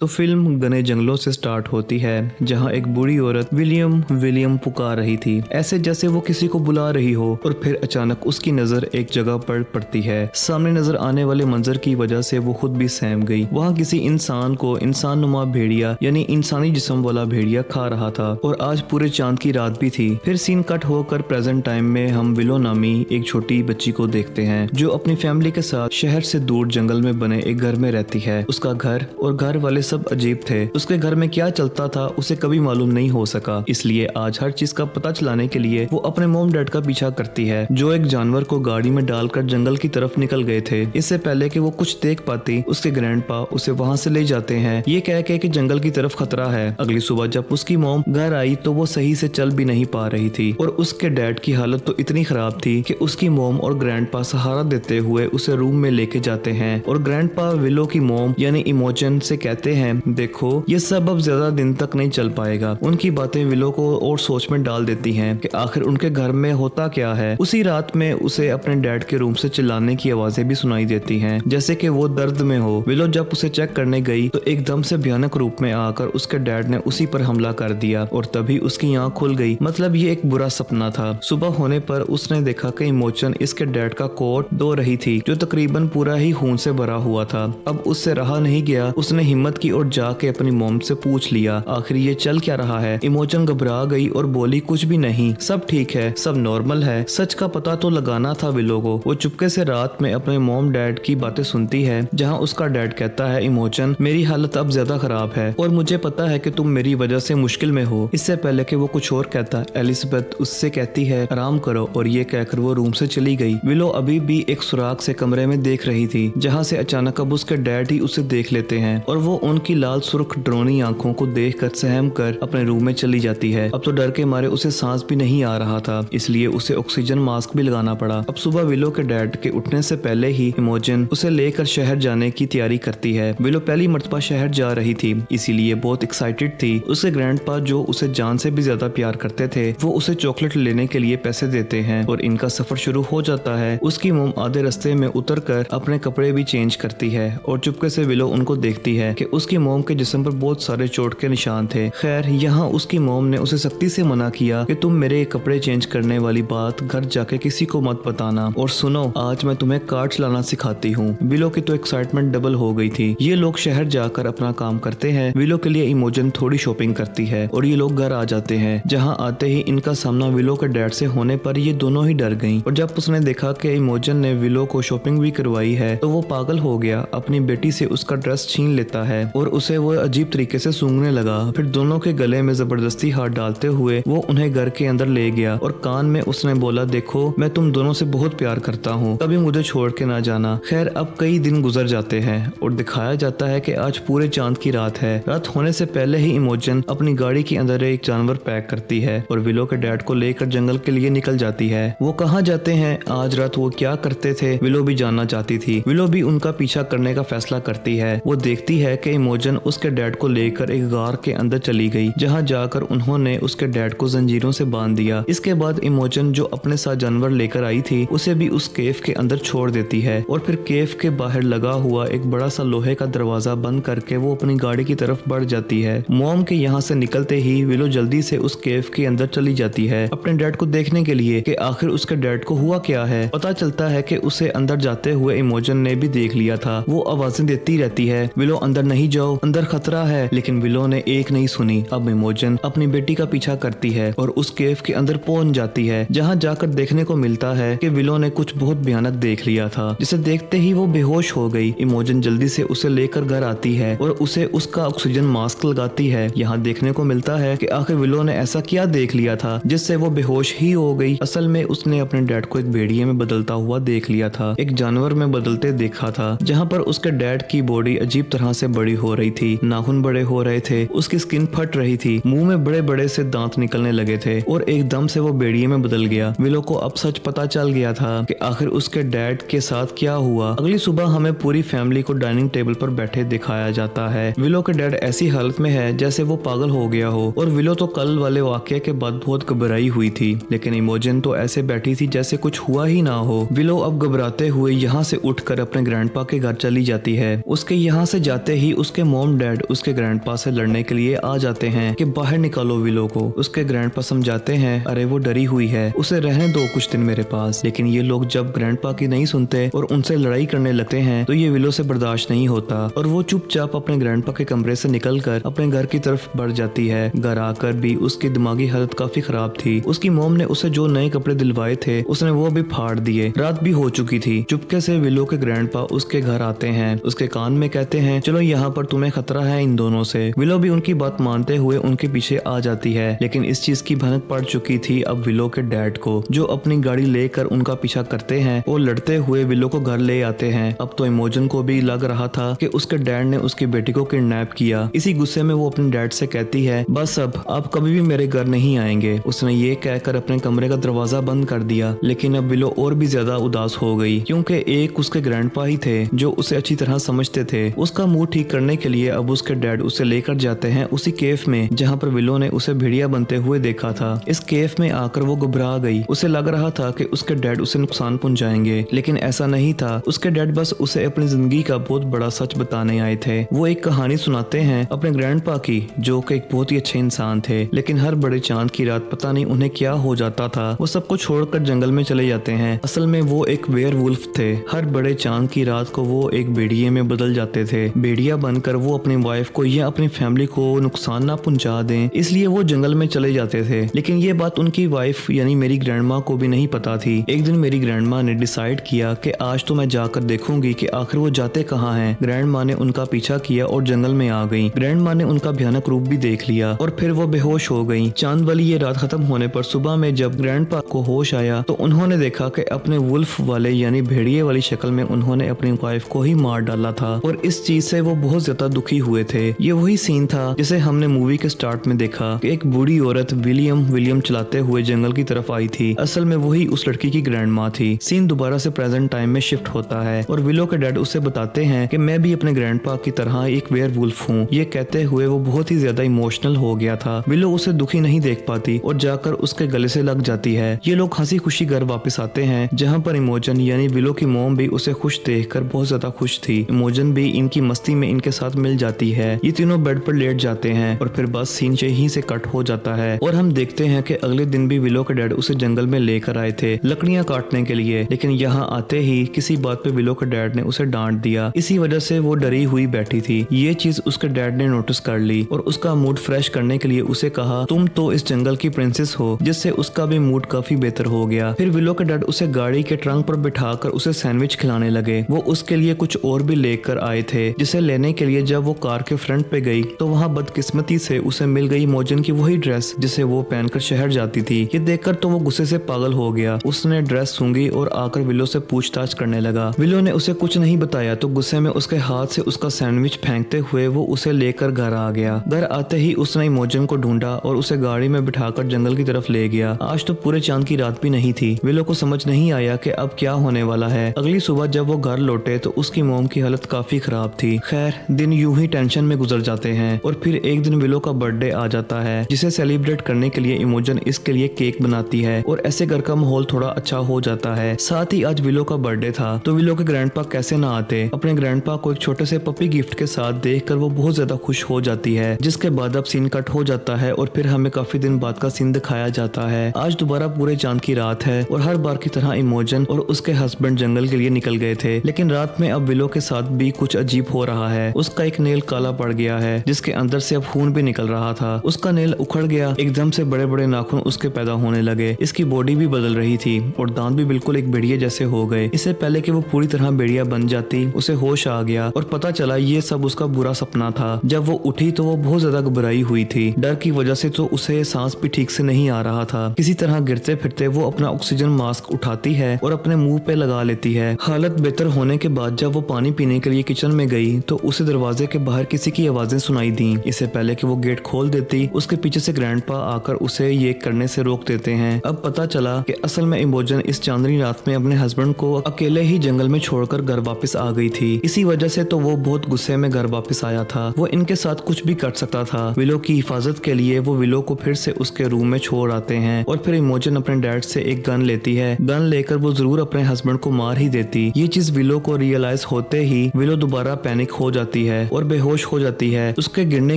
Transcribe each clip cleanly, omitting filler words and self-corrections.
तो फिल्म घने जंगलों से स्टार्ट होती है जहां एक बूढ़ी औरत विलियम विलियम पुकार रही थी, ऐसे जैसे वो किसी को बुला रही हो। और फिर अचानक उसकी नजर एक जगह पर पड़ती है। सामने नजर आने वाले मंजर की वजह से वो खुद भी सहम गई। वहां किसी इंसान को इंसान नुमा भेड़िया यानी इंसानी जिस्म वाला भेड़िया खा रहा था और आज पूरे चांद की रात भी थी। फिर सीन कट होकर प्रेजेंट टाइम में हम विलो नामी एक छोटी बच्ची को देखते हैं जो अपनी फैमिली के साथ शहर से दूर जंगल में बने एक घर में रहती है। उसका घर और घर वाले सब अजीब थे। उसके घर में क्या चलता था उसे कभी मालूम नहीं हो सका, इसलिए आज हर चीज का पता चलाने के लिए वो अपने मॉम डैड का पीछा करती है जो एक जानवर को गाड़ी में डालकर जंगल की तरफ निकल गए थे। इससे पहले कि वो कुछ देख पाती उसके ग्रैंडपा उसे वहाँ से ले जाते हैं, ये कह के कि जंगल की तरफ खतरा है। अगली सुबह जब उसकी मॉम घर आई तो वो सही से चल भी नहीं पा रही थी और उसके डैड की हालत तो इतनी खराब थी कि उसकी मॉम और ग्रैंडपा सहारा देते हुए उसे रूम में लेके जाते हैं और ग्रैंडपा विलो की मॉम यानी इमोजन से कहते हैं, देखो ये सब अब ज्यादा दिन तक नहीं चल पाएगा। उनकी बातें विलो को और सोच में डाल देती हैं कि आखिर उनके घर में होता क्या है। उसी रात में उसे अपने डैड के रूम से चिल्लाने की आवाजें भी सुनाई देती हैं जैसे कि वो दर्द में हो। विलो जब उसे चेक करने गई तो एकदम से भयानक रूप में आकर उसके डैड ने उसी पर हमला कर दिया और तभी उसकी आंख खुल गई। मतलब ये एक बुरा सपना था। सुबह होने पर उसने देखा कि इमोजन इसके डैड का कोट धो रही थी जो तकरीबन पूरा ही खून से भरा हुआ था। अब उससे रहा नहीं गया, उसने हिम्मत की और जाके अपनी मॉम से पूछ लिया आखिर ये चल क्या रहा है। इमोजन घबरा गई और बोली, कुछ भी नहीं, सब ठीक है, सब नॉर्मल है। सच का पता तो लगाना था विलो को। वो चुपके से रात में अपने मॉम डैड की बातें सुनती है जहाँ उसका डैड कहता है, इमोजन मेरी हालत अब ज्यादा खराब है और मुझे पता है कि तुम मेरी वजह से मुश्किल में हो। इससे पहले कि वो कुछ और कहता एलिजाबेथ उससे कहती है आराम करो और ये कहकर वो रूम से चली गई। विलो अभी भी एक सुराग से कमरे में देख रही थी जहाँ से अचानक अब उसके डैड ही उसे देख लेते हैं और वो उनकी लाल सुर्ख ड्रोनी आंखों को देखकर सहम कर अपने रूम में चली जाती है। अब तो डर के मारे उसे सांस भी नहीं आ रहा था, इसलिए उसे ऑक्सीजन मास्क भी लगाना पड़ा। अब सुबह विलो के डैड के उठने से पहले ही इमोजन उसे लेकर शहर जाने की तैयारी करती है। विलो पहली मर्तबा शहर जा रही थी इसीलिए बहुत एक्साइटेड थी। उसके ग्रैंडपा जो उसे जान से भी ज्यादा प्यार करते थे वो उसे चॉकलेट लेने के लिए पैसे देते हैं और इनका सफर शुरू हो जाता है। उसकी मोम आधे रास्ते में उतर कर अपने कपड़े भी चेंज करती है और चुपके से विलो उनको देखती है कि उसकी मोम के जिस्म पर बहुत सारे चोट के निशान थे। खैर यहाँ उसकी मोम ने उसे सख्ती से मना किया कि तुम मेरे कपड़े चेंज करने वाली बात घर जाके किसी को मत बताना और सुनो आज मैं तुम्हें कार्ड चलाना सिखाती हूँ। विलो की तो एक्साइटमेंट डबल हो गई थी। ये लोग शहर जाकर अपना काम करते हैं। विलो के लिए इमोजन थोड़ी शॉपिंग करती है और ये लोग घर आ जाते हैं जहाँ आते ही इनका सामना विलो के डैड से होने पर ये दोनों ही डर गईं और जब उसने देखा कि इमोजन ने विलो को शॉपिंग भी करवाई है तो वो पागल हो गया। अपनी बेटी से उसका ड्रेस छीन लेता है और उसे वो अजीब तरीके से सूंघने लगा। फिर दोनों के गले में जबरदस्ती हाथ डालते हुए वो उन्हें घर के अंदर ले गया और कान में उसने बोला, देखो मैं तुम दोनों से बहुत प्यार करता हूँ, कभी मुझे छोड़ के ना जाना। खैर अब कई दिन गुजर जाते हैं और दिखाया जाता है कि आज पूरे चांद की रात है। रात होने से पहले ही इमोजन अपनी गाड़ी के अंदर एक जानवर पैक करती है और विलो के डैड को लेकर जंगल के लिए निकल जाती है। वो कहाँ जाते हैं, आज रात वो क्या करते थे, विलो भी जानना चाहती थी। विलो भी उनका पीछा करने का फैसला करती है। वो देखती है कि इमोजन उसके डैड को लेकर एक गार के अंदर चली गई जहाँ जाकर उन्होंने उसके डैड को जंजीरों से बांध दिया। इसके बाद इमोजन जो अपने साथ जानवर लेकर आई थी उसे भी उस केव के अंदर छोड़ देती है और फिर केव के बाहर लगा हुआ एक बड़ा सा लोहे का दरवाजा बंद करके वो अपनी गाड़ी की तरफ बढ़ जाती है। मॉम के यहाँ से निकलते ही विलो जल्दी से उस केव के अंदर चली जाती है अपने डैड को देखने के लिए कि आखिर उसके डैड को हुआ क्या है। पता चलता है कि उसे अंदर जाते हुए इमोजन ने भी देख लिया था। वो आवाजें देती रहती है, विलो अंदर नहीं जाओ, अंदर खतरा है, लेकिन विलो ने एक नहीं सुनी। अब इमोजन अपनी बेटी का पीछा करती है और उस केव के अंदर पहुंच जाती है जहां जाकर देखने को मिलता है कि विलो ने कुछ बहुत भयानक देख लिया था जिसे देखते ही वो बेहोश हो गई। इमोजन जल्दी से उसे लेकर घर आती है और उसे उसका ऑक्सीजन मास्क लगाती है। यहाँ देखने को मिलता है कि आखिर विलो ने ऐसा क्या देख लिया था जिससे वो बेहोश ही हो गई। असल में उसने अपने डैड को एक भेड़िए में बदलता हुआ देख लिया था, एक जानवर में बदलते देखा था जहाँ पर उसके डैड की बॉडी अजीब तरह से बड़ी हो रही थी, नाखून बड़े हो रहे थे, उसकी स्किन फट रही थी, मुंह में बड़े बड़े से दांत निकलने लगे थे और एकदम से वो भेड़िए में बदल गया। विलो को अब सच पता चल गया था कि आखिर उसके डैड के साथ क्या हुआ। अगली सुबह हमें पूरी फैमिली को डाइनिंग टेबल पर बैठे दिखाया जाता है। विलो के डैड ऐसी हालत में है जैसे वो पागल हो गया हो और विलो तो कल वाले वाकये के बाद बहुत घबराई हुई थी, लेकिन इमोजन तो ऐसे बैठी थी जैसे कुछ हुआ ही ना हो। विलो अब घबराते हुए यहाँ से उठकर अपने ग्रैंडपा के घर चली जाती है। उसके यहाँ से जाते ही उसके मॉम डैड उसके ग्रैंडपा से लड़ने के लिए आ जाते हैं कि बाहर निकालो विलो को। उसके ग्रैंडपा समझाते हैं अरे वो डरी हुई है, उसे रहने दो कुछ दिन मेरे पास। लेकिन ये लोग जब ग्रैंडपा की नहीं सुनते और उनसे लड़ाई करने लगते हैं तो ये विलो से बर्दाश्त नहीं होता और वो चुपचाप अपने ग्रैंडपा के कमरे से निकलकर अपने घर की तरफ बढ़ जाती है। घर आकर भी उसकी दिमागी हालत काफी खराब थी। उसकी मॉम ने उसे जो नए कपड़े दिलवाए थे उसने वो भी फाड़ दिए। रात भी हो चुकी थी। चुपके से विलो के ग्रैंडपा उसके घर आते हैं, उसके कान में कहते हैं चलो यहाँ पर तुम्हें खतरा है इन दोनों से। विलो भी उनकी बात मानते हुए उनके पीछे आ जाती है। लेकिन इस चीज की भनक पड़ चुकी थी अब विलो के डैड को, जो अपनी गाड़ी लेकर उनका पीछा करते हैं और लड़ते हुए विलो को घर ले आते हैं। अब तो इमोजन को भी लग रहा था कि उसके डैड ने उसकी बेटी को किडनैप किया। इसी गुस्से में वो अपने डैड से कहती है बस अब आप कभी भी मेरे घर नहीं आएंगे। उसने ये कहकर अपने कमरे का दरवाजा बंद कर दिया। लेकिन अब विलो और भी ज्यादा उदास हो गई क्योंकि एक उसके ग्रैंडपा ही थे जो उसे अच्छी तरह समझते थे। उसका मूड ठीक करने के लिए अब उसके डैड उसे लेकर जाते हैं उसी केफ में जहाँ पर विलो ने उसे भेड़िया बनते हुए देखा था। इस केफ में आकर वो घबरा गई। उसे लग रहा था कि उसके डैड उसे नुकसान पहुंचाएंगे, लेकिन ऐसा नहीं था। उसके डैड बस उसे अपनी जिंदगी का बहुत बड़ा सच बताने आए थे। वो एक कहानी सुनाते हैं अपने ग्रैंडपा की, जो कि एक बहुत ही अच्छे इंसान थे। लेकिन हर बड़े चांद की रात पता नहीं उन्हें क्या हो जाता था, वो सबको छोड़कर जंगल में चले जाते हैं। असल में वो एक वेयरवुल्फ थे। हर बड़े चांद की रात को वो एक भेड़िए में बदल जाते थे। भेड़िया बनकर वो अपनी वाइफ को या अपनी फैमिली को नुकसान ना पहुंचा दें, इसलिए वो जंगल में चले जाते थे। लेकिन ये बात उनकी वाइफ यानी मेरी ग्रैंडमा को भी नहीं पता थी। एक दिन मेरी ग्रैंडमा ने डिसाइड किया कि आज तो मैं जाकर देखूंगी कि आखिर वो जाते कहाँ हैं। ग्रैंडमा ने उनका पीछा किया और जंगल में आ गई। ग्रैंडमा ने उनका भयानक रूप भी देख लिया और फिर वो बेहोश हो गई। चांद वाली ये रात खत्म होने पर सुबह में जब ग्रैंडपा को होश आया तो उन्होंने देखा कि अपने वुल्फ वाले यानी भेड़िए वाली शक्ल में उन्होंने अपनी वाइफ को ही मार डाला था और इस चीज से वो बहुत ज्यादा दुखी हुए थे। ये वही सीन था जिसे हमने मूवी के स्टार्ट में देखा कि एक बूढ़ी औरत विलियम चलाते हुए जंगल की तरफ आई थी। असल में वही उस लड़की की ग्रैंड माँ थी। सीन दोबारा से प्रेजेंट टाइम में शिफ्ट होता है और विलो के डैड उसे बताते हैं कि मैं भी अपने ग्रैंडपा की तरह एक वेयरवुल्फ हूँ। ये कहते हुए वो बहुत ही ज्यादा इमोशनल हो गया था। विलो उसे दुखी नहीं देख पाती और जाकर उसके गले से लग जाती है। ये लोग हंसी खुशी घर वापस आते हैं जहाँ पर इमोजन यानी विलो की मॉम भी उसे खुश देखकर बहुत ज्यादा खुश थी। इमोजन भी इनकी मस्ती में इनके साथ मिल जाती है। ये तीनों बेड पर लेट जाते हैं और फिर बस सीन यहीं से कट हो जाता है और हम देखते हैं कि अगले दिन भी विलो के डैड उसे जंगल में लेकर आए थे लकड़ियां काटने के लिए। लेकिन यहाँ आते ही किसी बात पे विलो के डैड ने उसे डांट दिया। इसी वजह से वो डरी हुई बैठी थी। ये चीज उसके डैड ने नोटिस कर ली और उसका मूड फ्रेश करने के लिए उसे कहा तुम तो इस जंगल की प्रिंसेस हो, जिससे उसका भी मूड काफी बेहतर हो गया। फिर विलो के डैड उसे गाड़ी के ट्रंक पर बिठाकर उसे सैंडविच खिलाने लगे। वो उसके लिए कुछ और भी लेकर आए थे, जिसे लेने के लिए जब वो कार के फ्रंट पे गई तो वहाँ बदकिस्मती से उसे मिल गई इमोजन की वही ड्रेस जिसे वो पहनकर शहर जाती थी। ये देखकर तो वो गुस्से से पागल हो गया। उसने ड्रेस सूंघी और आकर विलो से पूछताछ करने लगा। विलो ने उसे कुछ नहीं बताया तो गुस्से में उसके हाथ से उसका सैंडविच फेंकते हुए वो उसे लेकर घर आ गया। घर आते ही उसने इमोजन को ढूंढा और उसे गाड़ी में बिठाकर जंगल की तरफ ले गया। आज तो पूरे चांद की रात भी नहीं थी। विलो को समझ नहीं आया कि अब क्या होने वाला है। अगली सुबह जब वो घर लौटे तो उसकी मॉम की हालत काफी खराब थी। खैर दिन यूं ही टेंशन में गुजर जाते हैं और फिर एक दिन विलो का बर्थडे आ जाता है, जिसे सेलिब्रेट करने के लिए इमोजन इसके लिए केक बनाती है और ऐसे घर का माहौल थोड़ा अच्छा हो जाता है। साथ ही आज विलो का बर्थडे था तो विलो के ग्रैंडपा कैसे ना आते। अपने ग्रैंडपा को एक छोटे से पपी गिफ्ट के साथ देखकर वो बहुत ज्यादा खुश हो जाती है। जिसके बाद अब सीन कट हो जाता है और फिर हमें काफी दिन बाद का सीन दिखाया जाता है। आज दोबारा पूरे चांद की रात है और हर बार की तरह इमोजन और उसके हस्बैंड जंगल के लिए निकल गए थे। लेकिन रात में अब विलो के साथ भी कुछ अजीब हो रहा है। उसका एक नेल काला पड़ गया है जिसके अंदर से अब खून भी निकल रहा था। उसका नेल उखड़ गया। एकदम से बड़े बड़े नाखून उसके पैदा होने लगे। इसकी बॉडी भी बदल रही थी और दांत भी बिल्कुल एक भेड़िए जैसे हो गए। इससे पहले कि वो पूरी तरह भेड़िया बन जाती उसे होश आ गया और पता चला ये सब उसका बुरा सपना था। जब वो उठी तो वो बहुत ज्यादा घबराई हुई थी। डर की वजह से तो उसे सांस भी ठीक से नहीं आ रहा था। किसी तरह गिरते फिरते वो अपना ऑक्सीजन मास्क उठाती है और अपने मुंह पे लगा लेती है। हालत बेहतर होने के बाद जब वो पानी पीने के लिए किचन में गई तो उसे दरवाजे के बाहर किसी की आवाजें सुनाई दी। इससे पहले कि वो गेट खोल देती उसके पीछे से ग्रैंडपा आकर उसे ये करने से रोक देते हैं। अब पता चला कि असल में इमोजन इस चांदनी रात में अपने हस्बैंड को अकेले ही जंगल में छोड़कर घर वापस आ गई थी। इसी वजह से तो वो बहुत गुस्से में घर वापस आया था। वो इनके साथ कुछ भी कर सकता था। विलो की हिफाजत के लिए वो विलो को फिर से उसके रूम में छोड़ आते हैं और फिर इमोजन अपने डैड से एक गन लेती है। गन लेकर वो जरूर अपने हस्बैंड को मार ही देती। ये चीज विलो को रियलाइज होते ही विलो दोबारा पैनिक हो जाती जाती है और बेहोश हो जाती है। उसके गिरने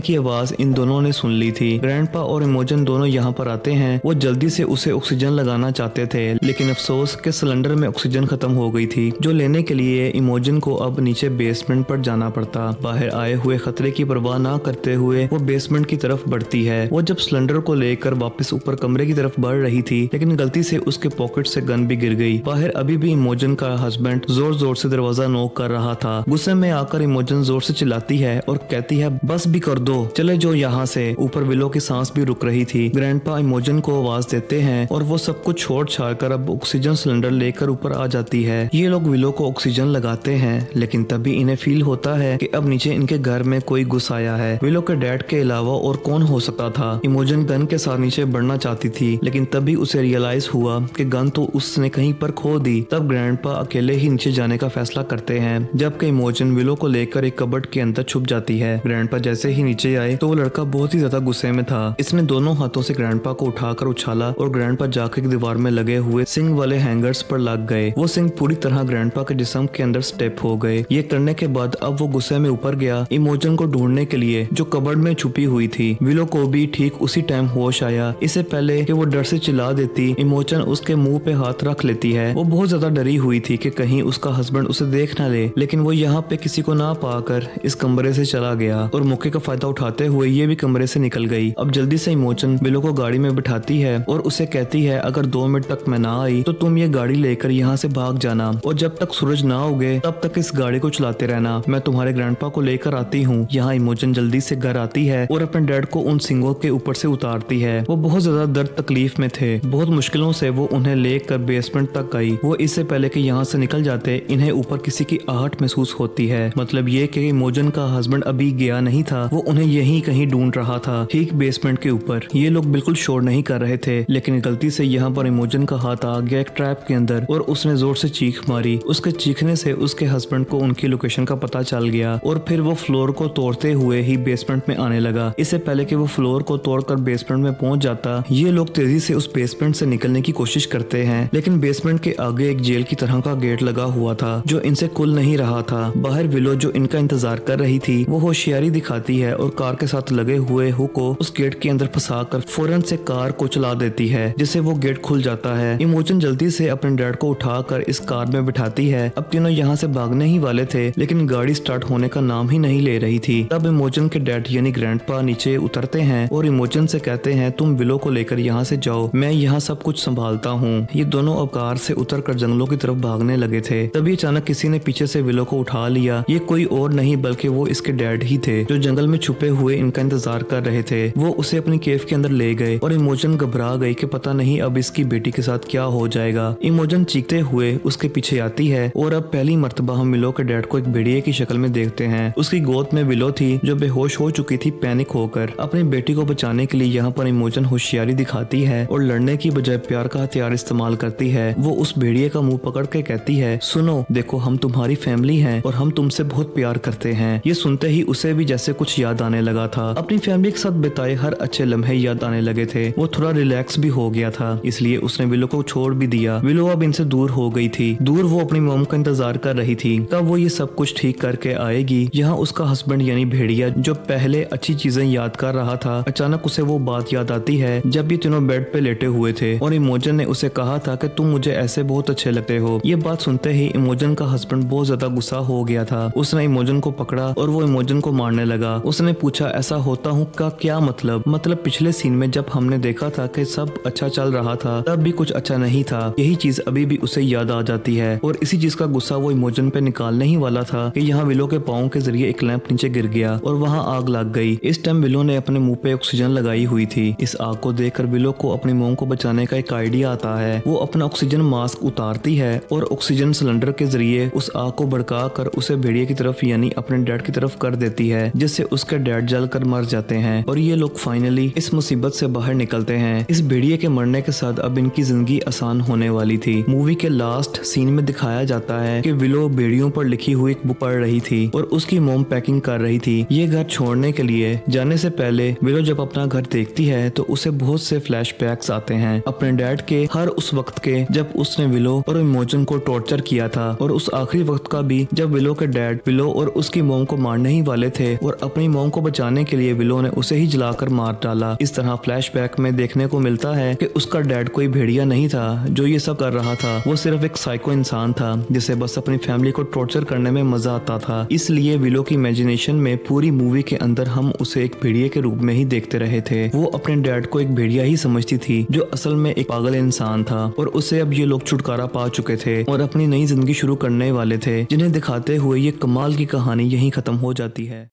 की आवाज इन दोनों ने सुन ली थी। ग्रैंडपा और इमोजन दोनों यहाँ पर आते हैं। वो जल्दी से उसे ऑक्सीजन लगाना चाहते थे, लेकिन अफसोस के सिलेंडर में ऑक्सीजन खत्म हो गई थी, जो लेने के लिए इमोजन को अब नीचे बेसमेंट पर जाना पड़ता। बाहर आए हुए खतरे की परवाह ना करते हुए वो बेसमेंट की तरफ बढ़ती है। वो जब सिलेंडर को लेकर वापस ऊपर कमरे की तरफ बढ़ रही थी, लेकिन गलती से उसके पॉकेट से गन भी गिर गई। बाहर अभी भी इमोजन का हस्बैंड जोर जोर से दरवाजा नॉक कर रहा था। गुस्से में आकर इमोजन जोर से चिल्लाती है और कहती है, बस भी कर दो, चले जो यहाँ से। ऊपर विलो की सांस भी रुक रही थी। ग्रैंडपा इमोजन को आवाज देते हैं और वो सब कुछ छोड़ छाड़ कर अब ऑक्सीजन सिलेंडर लेकर ऊपर आ जाती है। ये लोग विलो को ऑक्सीजन लगाते हैं, लेकिन तभी इन्हें फील होता है कि अब नीचे इनके घर में कोई घुस आया है। विलो के डैड के अलावा और कौन हो सकता था। इमोजन गन के साथ नीचे बढ़ना चाहती थी, लेकिन तभी उसे रियलाइज हुआ कि गन तो उसने कहीं पर खो दी। तब ग्रैंडपा अकेले ही नीचे जाने का फैसला करते हैं, जबकि इमोजन विलो को लेकर एक कबर्ड के अंदर छुप जाती है। ग्रैंडपा जैसे ही नीचे आए तो वो लड़का बहुत ही ज्यादा गुस्से में था। इसने दोनों हाथों से ग्रैंडपा को उठाकर उछाला और ग्रैंडपा जाकर दीवार में लगे हुए सिंग वाले हैंगर्स पर लग गए। वो सिंग पूरी तरह ग्रैंडपा के जिस्म के अंदर स्टेप हो गए। ये करने के बाद अब वो गुस्से में ऊपर गया इमोजन को ढूंढने के लिए, जो कबर्ड में छुपी हुई थी। विलो को भी ठीक उसी टाइम होश आया। इससे पहले कि वो डर से चिल्ला देती, इमोजन उसके मुंह पे हाथ रख लेती है। वो बहुत ज्यादा डरी हुई थी कि कहीं उसका हस्बैंड उसे देख ना ले, लेकिन वो यहाँ पे किसी को ना पाकर इस कमरे से चला गया और मौके का फायदा उठाते हुए ये भी कमरे से निकल गई। अब जल्दी से इमोजन विलो को गाड़ी में बिठाती है और उसे कहती है, अगर 2 मिनट तक मैं ना आई तो तुम ये गाड़ी लेकर यहाँ से भाग जाना और जब तक सूरज ना उगे तब तक इस गाड़ी को चलाते रहना। मैं तुम्हारे ग्रैंडपा को लेकर आती हूँ। यहाँ इमोजन जल्दी से घर आती है और अपने डैड को उन सिंगों के ऊपर से उतारती है। वो बहुत ज्यादा दर्द तकलीफ में थे। बहुत मुश्किलों से वो उन्हें लेकर बेसमेंट तक गई। वो इससे पहले कि यहाँ से निकल जाते इन्हें ऊपर किसी की आहट महसूस होती है। मतलब ये कि इमोजन का हस्बैंड अभी गया नहीं था, वो उन्हें यहीं कहीं ढूंढ रहा था, ठीक बेसमेंट के ऊपर। ये लोग बिल्कुल शोर नहीं कर रहे थे, लेकिन गलती से यहाँ पर इमोजन का हाथ आ गया एक ट्रैप के अंदर और उसने जोर से चीख मारी। उसके चीखने से उसके हस्बैंड को उनकी लोकेशन का पता चल गया और फिर वो फ्लोर को तोड़ते हुए ही बेसमेंट में आने लगा। इससे पहले कि वो फ्लोर को तोड़कर बेसमेंट में पहुंच जाता, ये लोग तेजी से उस बेसमेंट से निकलने की कोशिश करते हैं, लेकिन बेसमेंट के आगे एक जेल की तरह का गेट लगा हुआ था जो इनसे खुल नहीं रहा था। बाहर विलो जो इनका इंतजार कर रही थी वो होशियारी दिखाती है और कार के साथ लगे हुए हुक को उस गेट के अंदर फंसाकर फौरन से कार को चला देती है, जिससे वो गेट खुल जाता है। इमोजन जल्दी से अपने डैड को उठाकर इस कार में बिठाती है। अब तीनों यहाँ से भागने ही वाले थे, लेकिन गाड़ी स्टार्ट होने का नाम ही नहीं ले रही थी। तब इमोजन के डैड यानी ग्रैंडपा नीचे उतरते हैं और इमोजन से कहते हैं, तुम विलो को लेकर यहाँ से जाओ, मैं यहाँ सब कुछ संभालता हूँ। ये दोनों अब कार से उतरकर जंगलों की तरफ भागने लगे थे। तभी अचानक किसी ने पीछे से विलो को उठा लिया। ये कोई और नहीं बल्कि वो इसके डैड ही थे, जो जंगल में छुपे हुए इनका इंतजार कर रहे थे। वो उसे अपनी केव के अंदर ले गए और इमोजन घबरा गई कि पता नहीं अब इसकी बेटी के साथ क्या हो जाएगा। इमोजन चीखते हुए उसके पीछे आती है और अब पहली मर्तबा हम विलो के डैड को एक भेड़िए की शक्ल में देखते हैं। उसकी गोद में विलो थी जो बेहोश हो चुकी थी पैनिक होकर। अपनी बेटी को बचाने के लिए यहाँ पर इमोजन होशियारी दिखाती है और लड़ने की बजाय प्यार का हथियार इस्तेमाल करती है। वो उस भेड़िए का मुंह पकड़ के कहती है, सुनो देखो, हम तुम्हारी फैमिली हैं और हम तुमसे बहुत प्यार करते हैं। ये सुनते ही उसे भी जैसे कुछ याद आने लगा था। अपनी फैमिली के साथ बिताए हर अच्छे लम्हे याद आने लगे थे। वो थोड़ा रिलैक्स भी हो गया था, इसलिए उसने विलो को छोड़ भी दिया। विलो अब इनसे दूर हो गई थी। दूर वो अपनी मॉम का इंतजार कर रही थी, तब वो ये सब कुछ ठीक करके आएगी। यहाँ उसका हस्बैंड यानी भेड़िया जो पहले अच्छी चीजें याद कर रहा था, अचानक उसे वो बात याद आती है जब ये तीनों बेड पे लेटे हुए थे और इमोजन ने उसे कहा था कि तुम मुझे ऐसे बहुत अच्छे लगते हो। ये बात सुनते ही इमोजन का हस्बैंड बहुत ज्यादा गुस्सा हो गया था। उसने इमोजन को पकड़ा और वो इमोजन को मारने लगा। उसने पूछा, ऐसा होता हूँ का क्या मतलब? पिछले सीन में जब हमने देखा था कि सब अच्छा चल रहा था, तब भी कुछ अच्छा नहीं था। यही चीज अभी भी उसे याद आ जाती है और इसी चीज का गुस्सा वो इमोजन पे निकालने ही वाला था कि यहाँ विलो के पाँव के जरिए एक लैंप नीचे गिर गया और वहाँ आग लग गई। इस टाइम विलो ने अपने मुंह पे ऑक्सीजन लगाई हुई थी। इस आग को देखकर विलो को अपनी मॉम को बचाने का एक आइडिया आता है। वो अपना ऑक्सीजन मास्क उतारती है और ऑक्सीजन सिलेंडर के जरिए उस आग को भड़का कर उसे भेड़िए की तरफ यानी अपने डैड की तरफ कर देती है, जिससे उसके डैड जलकर मर जाते हैं और ये लोग फाइनली इस मुसीबत से बाहर निकलते हैं। इस भेड़िए के मरने के साथ अब इनकी जिंदगी आसान होने वाली थी। मूवी के लास्ट सीन में दिखाया जाता है कि विलो भेड़ियों पर लिखी हुई एक बुक पढ़ रही थी और उसकी मॉम पैकिंग कर रही थी। ये घर छोड़ने के लिए जाने से पहले विलो जब अपना घर देखती है तो उसे बहुत से फ्लैशबैक्स आते हैं अपने डैड के, हर उस वक्त के जब उसने विलो और इमोजन को टॉर्चर किया था और उस आखिरी वक्त का भी जब विलो के डैड विलो और उसके उसकी मॉम को मारने ही वाले थे और अपनी मॉम को बचाने के लिए विलो ने उसे ही जलाकर मार डाला। इस तरह फ्लैशबैक में देखने को मिलता है कि उसका डैड कोई भेड़िया नहीं था जो ये सब कर रहा था, वो सिर्फ एक साइको इंसान था जिसे बस अपनी फैमिली को टॉर्चर करने में मजा आता था। इसलिए विलो की इमेजिनेशन में पूरी मूवी के अंदर हम उसे एक भेड़िए के रूप में ही देखते रहे थे। वो अपने डैड को एक भेड़िया ही समझती थी जो असल में एक पागल इंसान था और उसे अब ये लोग छुटकारा पा चुके थे और अपनी नई जिंदगी शुरू करने वाले थे, जिन्हें दिखाते हुए ये कमाल की कहानी यहीं खत्म हो जाती है।